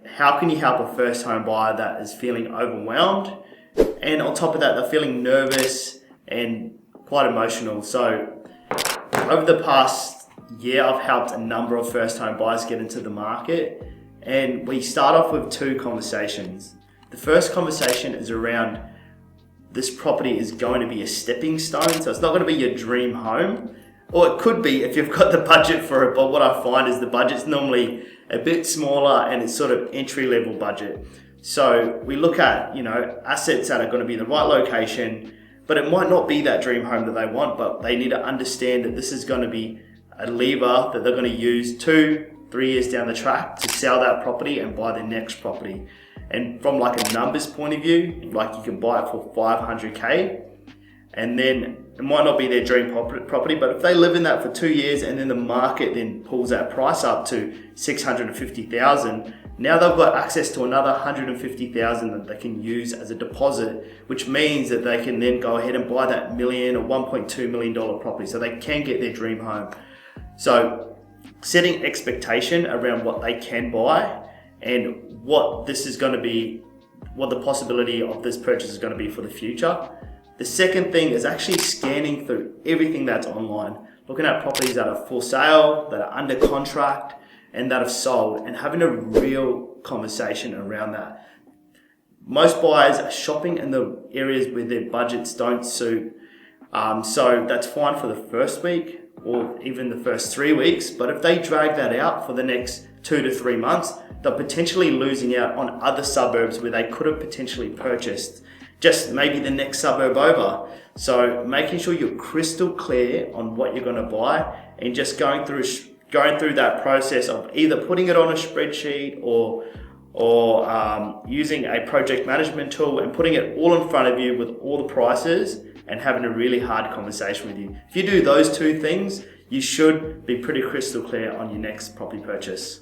how can you help a first home buyer that is feeling overwhelmed? And on top of that, they're feeling nervous and quite emotional. So over the past year, I've helped a number of first home buyers get into the market. And we start off with two conversations. The first conversation is around this property is going to be a stepping stone. So it's not going to be your dream home. Or it could be if you've got the budget for it, but what I find is the budget's normally a bit smaller and it's sort of entry-level budget. So we look at, assets that are going to be in the right location, but it might not be that dream home that they want, but they need to understand that this is going to be a lever that they're going to use 2-3 years down the track to sell that property and buy the next property. And from like a numbers point of view, like you can buy it for 500K, and then it might not be their dream property, but if they live in that for 2 years and then the market then pulls that price up to 650,000, now they've got access to another 150,000 that they can use as a deposit, which means that they can then go ahead and buy that $1 million or $1.2 million property, so they can get their dream home. So setting expectation around what they can buy and what this is going to be, what the possibility of this purchase is going to be for the future. The second thing is actually scanning through everything that's online, looking at properties that are for sale, that are under contract, and that have sold, and having a real conversation around that. Most buyers are shopping in the areas where their budgets don't suit. So that's fine for the first week or even the first 3 weeks, but if they drag that out for the next 2 to 3 months, they're potentially losing out on other suburbs where they could have potentially purchased just maybe the next suburb over. So making sure you're crystal clear on what you're going to buy and just going through that process of either putting it on a spreadsheet or using a project management tool and putting it all in front of you with all the prices and having a really hard conversation with you. If you do those two things, you should be pretty crystal clear on your next property purchase.